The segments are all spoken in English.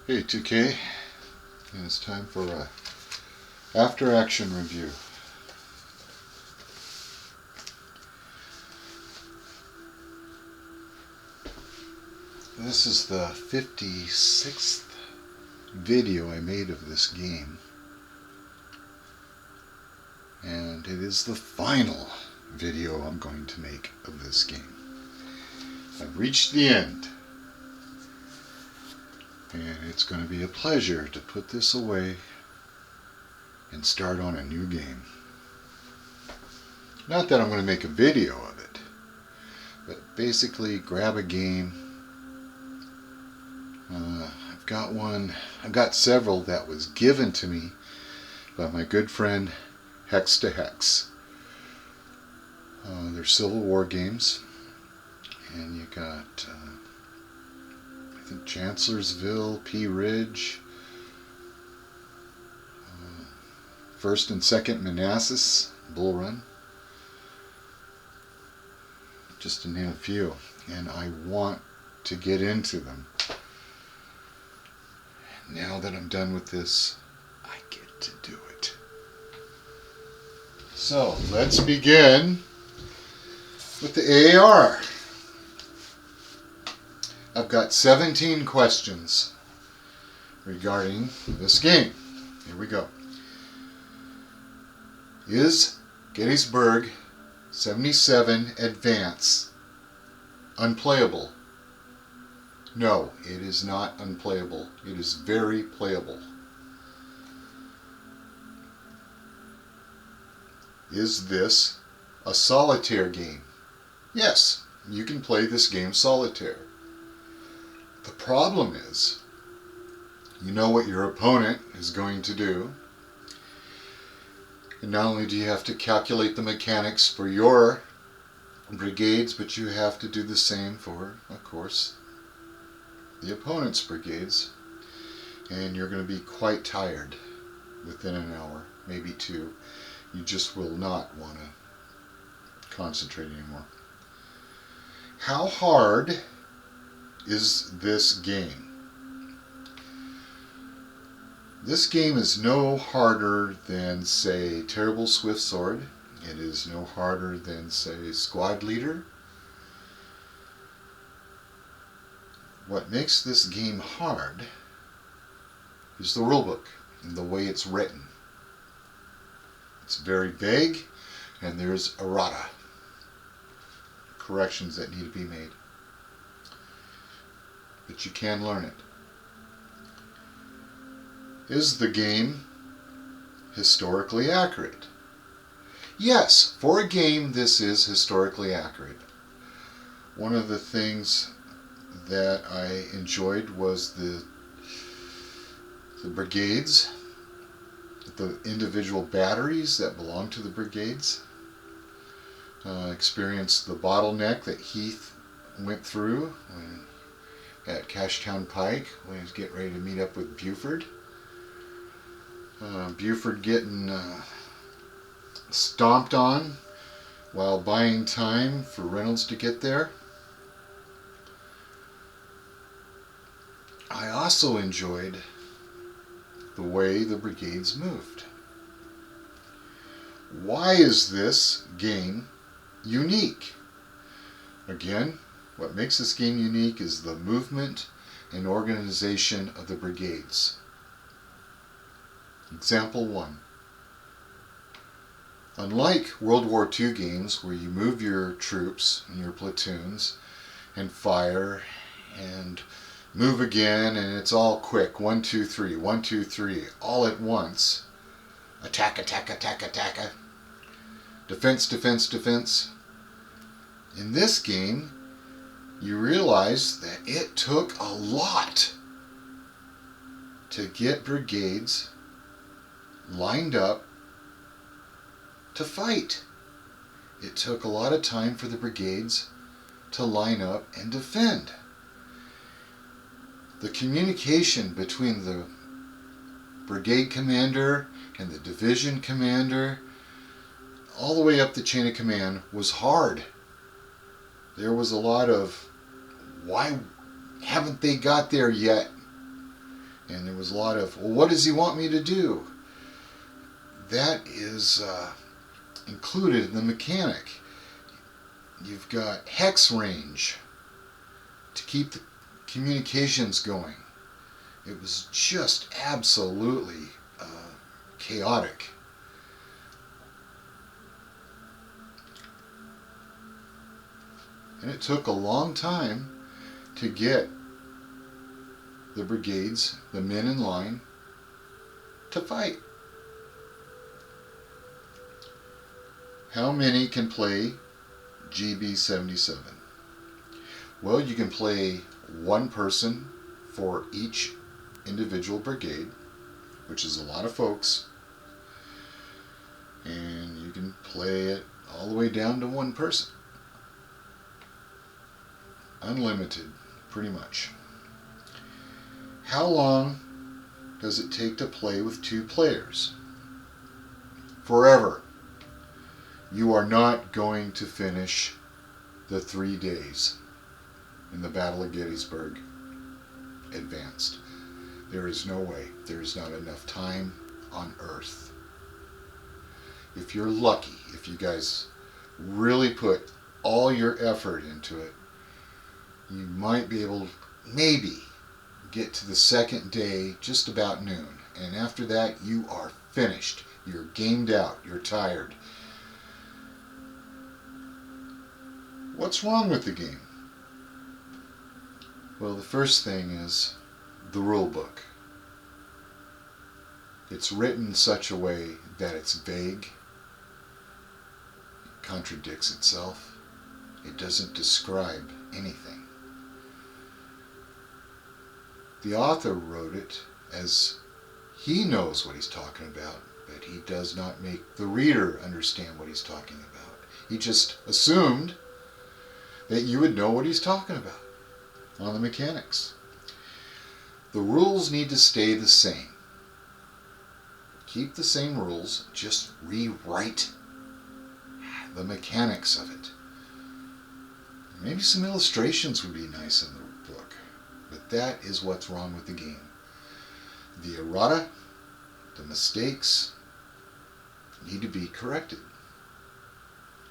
Hey 2K, and it's time for a after action review. This is the 56th video I made of this game, and it is the final video I'm going to make of this game. I've reached the end, and it's going to be a pleasure to put this away and start on a new game. Not that I'm going to make a video of it, but basically grab a game. I've got several that was given to me by my good friend Hex to Hex. They're Civil War games, and you got I think Chancellorsville, Pea Ridge, 1st and 2nd Manassas, Bull Run, just to name a few, and I want to get into them. Now that I'm done with this, I get to do it. So let's begin with the AAR. I've got 17 questions regarding this game. Here we go. Is Gettysburg 77 Advance unplayable? No, it is not unplayable. It is very playable. Is this a solitaire game? Yes, you can play this game solitaire. The problem is, you know what your opponent is going to do. And not only do you have to calculate the mechanics for your brigades, but you have to do the same for, of course, the opponent's brigades, and you're going to be quite tired within an hour, maybe two. You just will not want to concentrate anymore. How hard is this game? This game is no harder than, say, Terrible Swift Sword. It is no harder than, say, Squad Leader. What makes this game hard is the rulebook and the way it's written. It's very vague, and there's errata, corrections that need to be made. But you can learn it. Is the game historically accurate? Yes, for a game this is historically accurate. One of the things that I enjoyed was the brigades, the individual batteries that belong to the brigades. Experienced the bottleneck that Heath went through at Cashtown Pike when he was getting ready to meet up with Buford. Buford getting stomped on while buying time for Reynolds to get there. I also enjoyed the way the brigades moved. Why is this game unique? Again, what makes this game unique is the movement and organization of the brigades. Example 1. Unlike World War II games where you move your troops and your platoons and fire and move again, and it's all quick, 1, 2, 3, 1, 2, 3, all at once. Attack, attack, attack, attack. Defense, defense, defense. In this game, you realize that it took a lot to get brigades lined up to fight. It took a lot of time for the brigades to line up and defend. The communication between the brigade commander and the division commander, all the way up the chain of command, was hard. There was a lot of, why haven't they got there yet? And there was a lot of, well, what does he want me to do? That is included in the mechanic. You've got hex range to keep the communications going. It was just absolutely chaotic. And it took a long time to get the brigades, the men in line, to fight. How many can play GB77? Well, you can play one person for each individual brigade, which is a lot of folks, and you can play it all the way down to one person. Unlimited, pretty much. How long does it take to play with 2 players? Forever. You are not going to finish the 3 days in the Battle of Gettysburg advanced. There is no way. There is not enough time on Earth. If you're lucky, if you guys really put all your effort into it, you might be able to maybe get to the second day just about noon. And after that, you are finished. You're gamed out. You're tired. What's wrong with the game? Well, the first thing is the rule book. It's written in such a way that it's vague. It contradicts itself. It doesn't describe anything. The author wrote it as he knows what he's talking about, but he does not make the reader understand what he's talking about. He just assumed that you would know what he's talking about on the mechanics. The rules need to stay the same. Keep the same rules, just rewrite the mechanics of it. Maybe some illustrations would be nice in the book, but that is what's wrong with the game. The errata, the mistakes, need to be corrected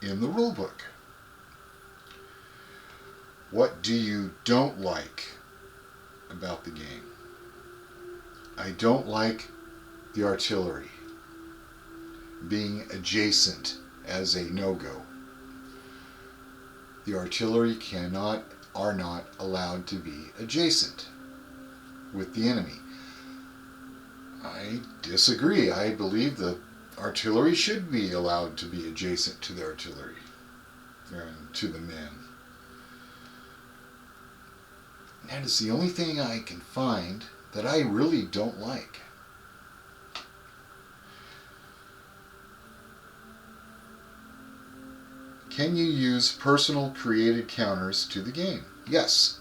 in the rule book. What do you don't like about the game? I don't like the artillery being adjacent as a no-go. The artillery are not allowed to be adjacent with the enemy. I disagree. I believe the artillery should be allowed to be adjacent to the artillery and to the men. That is the only thing I can find that I really don't like. Can you use personal created counters to the game? Yes.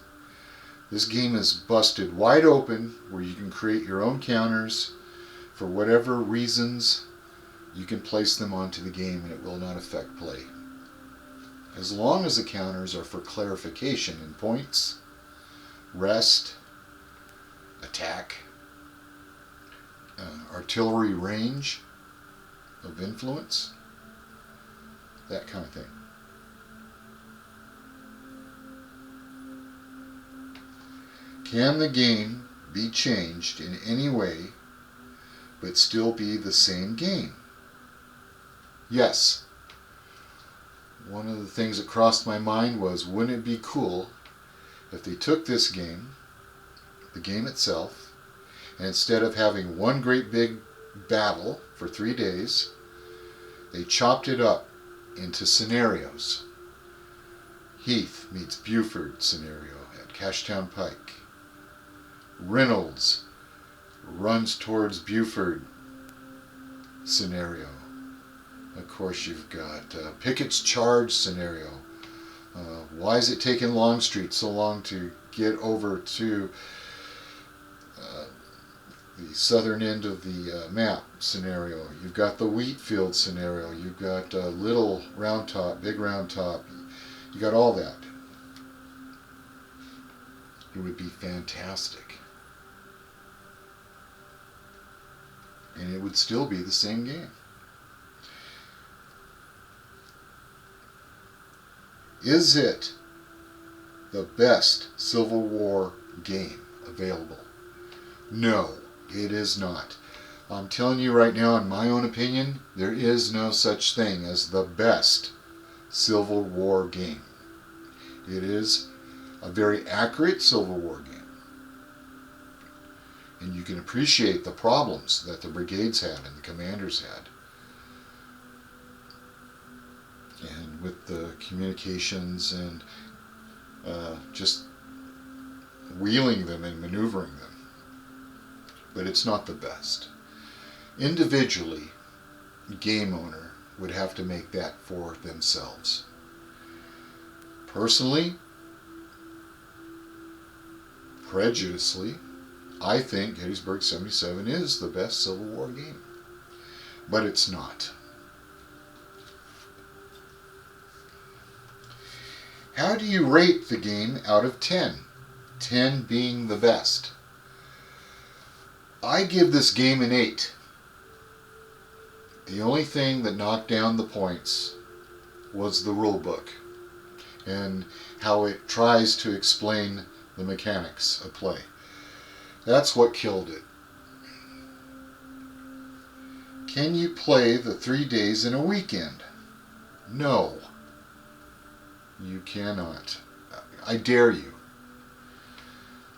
This game is busted wide open where you can create your own counters for whatever reasons. You can place them onto the game and it will not affect play. As long as the counters are for clarification in points, rest, attack, artillery range of influence, that kind of thing. Can the game be changed in any way but still be the same game? Yes. One of the things that crossed my mind was, wouldn't it be cool if they took this game, the game itself, and instead of having one great big battle for 3 days, they chopped it up into scenarios. Heath meets Buford scenario at Cashtown Pike. Reynolds runs towards Buford scenario. Of course, you've got Pickett's charge scenario. Why is it taking Longstreet so long to get over to the southern end of the map scenario? You've got the Wheatfield scenario. You've got Little Round Top, Big Round Top. You got all that. it would be fantastic. And it would still be the same game. Is it the best Civil War game available? No, it is not. I'm telling you right now, in my own opinion, there is no such thing as the best Civil War game. It is a very accurate Civil War game. And you can appreciate the problems that the brigades had and the commanders had. And with the communications and just wheeling them and maneuvering them. But it's not the best. Individually, a game owner would have to make that for themselves. Personally, prejudicely, I think Gettysburg 77 is the best Civil War game. But it's not. How do you rate the game out of 10? 10 being the best. I give this game an 8. The only thing that knocked down the points was the rule book and how it tries to explain the mechanics of play. That's what killed it. Can you play the 3 days in a weekend? No. You cannot. I dare you.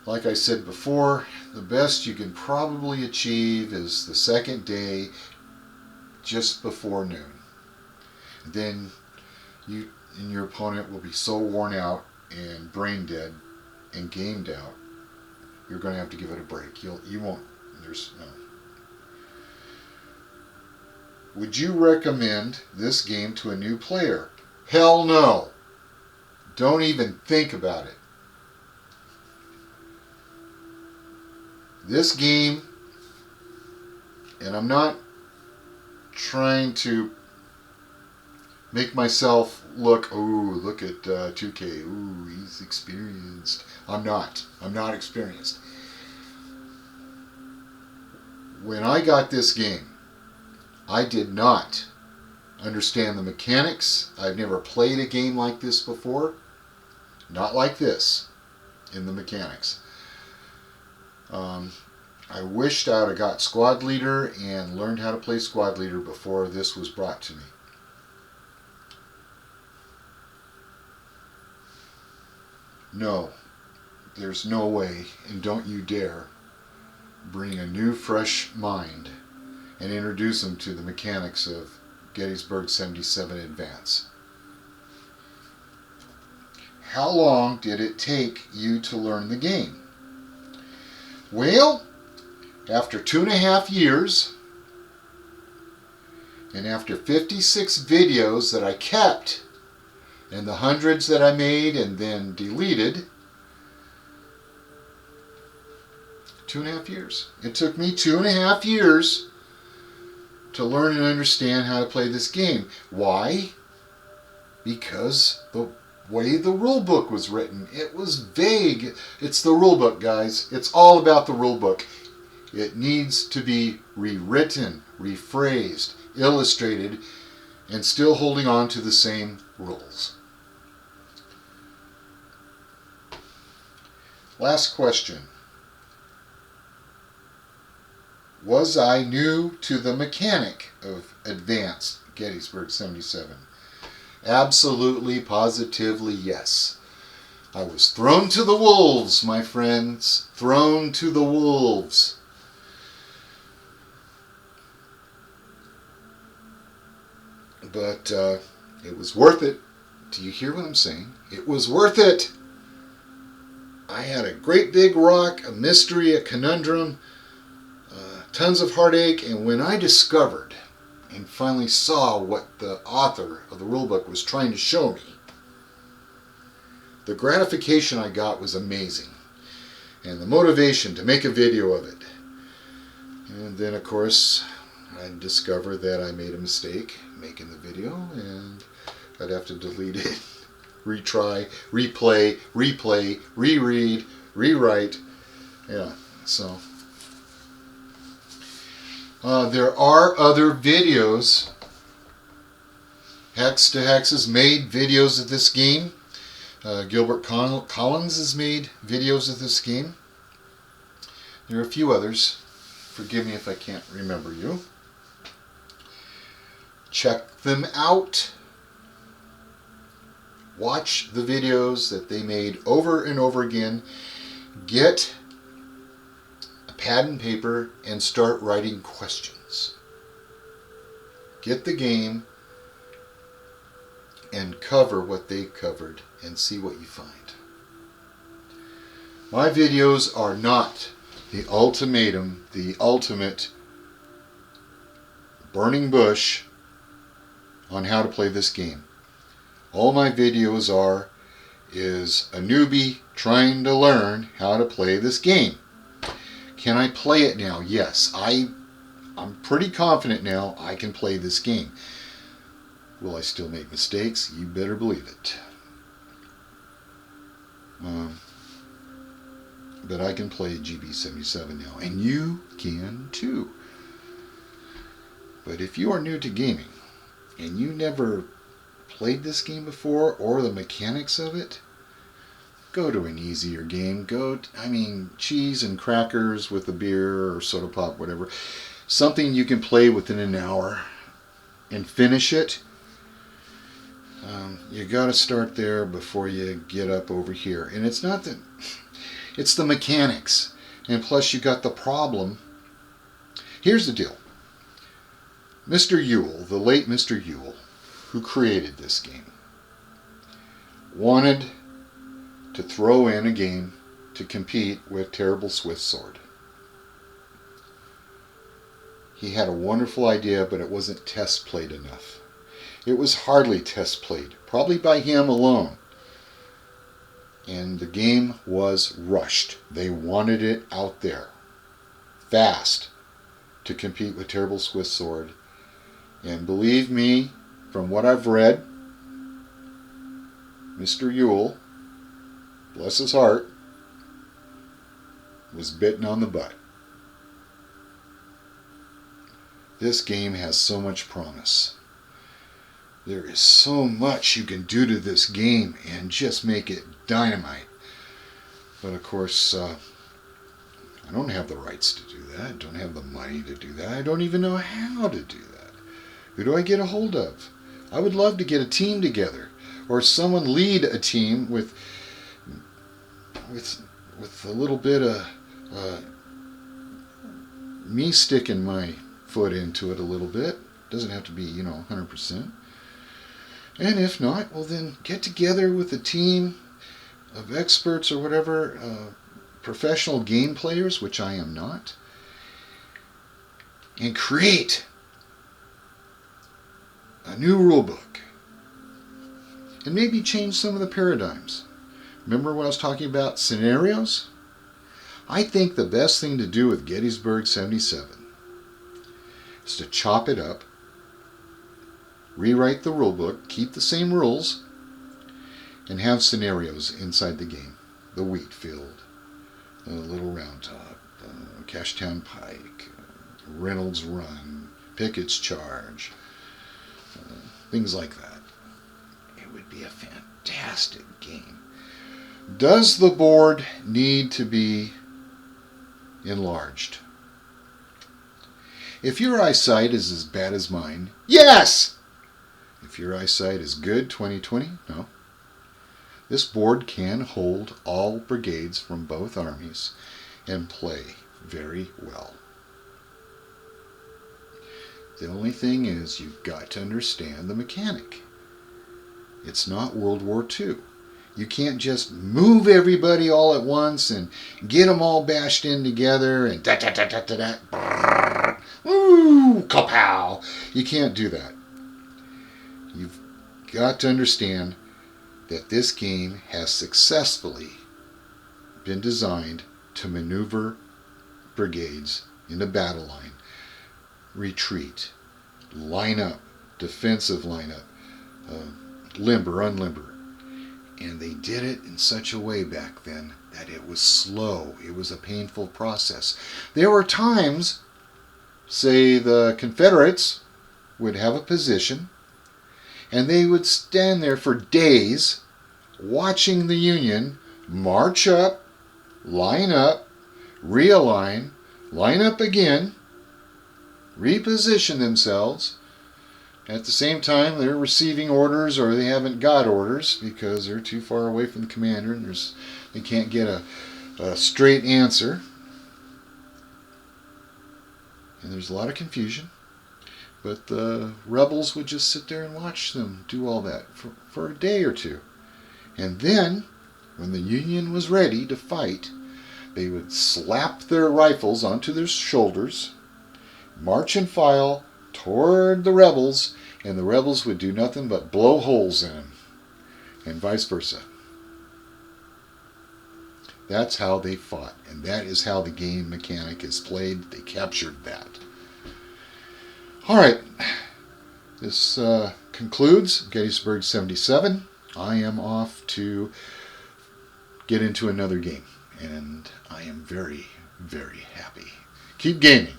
Like I said before, the best you can probably achieve is the second day just before noon. Then you and your opponent will be so worn out and brain dead and gamed out, you're going to have to give it a break. You won't. There's no. Would you recommend this game to a new player? Hell no. Don't even think about it. This game, and I'm not trying to make myself look, oh, look at 2K, ooh, he's experienced. I'm not experienced. When I got this game, I did not understand the mechanics. I've never played a game like this before. Not like this in the mechanics. I wished I would have got Squad Leader and learned how to play Squad Leader before this was brought to me. No, there's no way, and don't you dare bring a new, fresh mind and introduce them to the mechanics of Gettysburg 77 Advance. How long did it take you to learn the game? Well, after 2.5 years, and after 56 videos that I kept, and the hundreds that I made and then deleted, 2.5 years. It took me 2.5 years to learn and understand how to play this game. Why? Because the way the rule book was written, it was vague. It's the rule book, guys. It's all about the rule book. It needs to be rewritten, rephrased, illustrated, and still holding on to the same rules. Last question. Was I new to the mechanic of Advanced Gettysburg 77? Absolutely, positively, yes. I was thrown to the wolves, my friends. Thrown to the wolves. But it was worth it. Do you hear what I'm saying? It was worth it. I had a great big rock, a mystery, a conundrum, tons of heartache, and when I discovered and finally saw what the author of the rulebook was trying to show me, the gratification I got was amazing, and the motivation to make a video of it. And then, of course, I discovered that I made a mistake making the video, and I'd have to delete it, retry, replay, reread, rewrite. Yeah, so there are other videos. Hex to Hex has made videos of this game. Gilbert Collins has made videos of this game. There are a few others. Forgive me if I can't remember you. Check them out. Watch the videos that they made over and over again. Get a pad and paper and start writing questions. Get the game and cover what they covered and see what you find. My videos are not the ultimatum, the ultimate burning bush on how to play this game. All my videos are is a newbie trying to learn how to play this game. Can I play it now? Yes, I'm pretty confident now I can play this game. Will I still make mistakes? You better believe it. But I can play GB77 now, and you can too. But if you are new to gaming and you never played this game before or the mechanics of it, go to an easier game. Cheese and crackers with a beer or soda pop, whatever. Something you can play within an hour and finish it. You got to start there before you get up over here. And it's not that, it's the mechanics. And plus you got the problem. Here's the deal. Mr. Ewell, the late Mr. Ewell, who created this game, wanted to throw in a game to compete with Terrible Swift Sword. He had a wonderful idea, but it wasn't test played enough. It was hardly test played, probably by him alone. And the game was rushed. They wanted it out there fast to compete with Terrible Swift Sword. And believe me, from what I've read, Mr. Ewell, bless his heart, was bitten on the butt. This game has so much promise. There is so much you can do to this game and just make it dynamite. But of course, I don't have the rights to do that. I don't have the money to do that. I don't even know how to do that. Who do I get a hold of? I would love to get a team together, or someone lead a team with a little bit of me sticking my foot into it a little bit. Doesn't have to be, 100%. And if not, well then get together with a team of experts or whatever, professional game players, which I am not, and create a new rule book. And maybe change some of the paradigms. Remember when I was talking about scenarios? I think the best thing to do with Gettysburg 77 is to chop it up, rewrite the rule book, keep the same rules, and have scenarios inside the game. The wheat field, the Little Round Top, Cashtown Pike, Reynolds Run, Pickett's Charge, things like that. It would be a fantastic game. Does the board need to be enlarged? If your eyesight is as bad as mine, yes! If your eyesight is good, 20/20, no. This board can hold all brigades from both armies and play very well. The only thing is you've got to understand the mechanic. It's not World War II. You can't just move everybody all at once and get them all bashed in together and da-da-da-da-da-da, ooh, kapow. You can't do that. You've got to understand that this game has successfully been designed to maneuver brigades in a battle line, retreat, line up, defensive lineup, limber, unlimber, And they did it in such a way back then that it was slow. It was a painful process. There were times, say the Confederates would have a position, and they would stand there for days watching the Union march up, line up, realign, line up again, reposition themselves. At the same time, they're receiving orders, or they haven't got orders because they're too far away from the commander and they can't get a straight answer. And there's a lot of confusion. But the rebels would just sit there and watch them do all that for a day or two. And then, when the Union was ready to fight, they would slap their rifles onto their shoulders, march in file toward the rebels, and the rebels would do nothing but blow holes in them, and vice versa. That's how they fought, and that is how the game mechanic is played. They captured that. All right, this concludes Gettysburg 77. I am off to get into another game, and I am very, very happy. Keep gaming.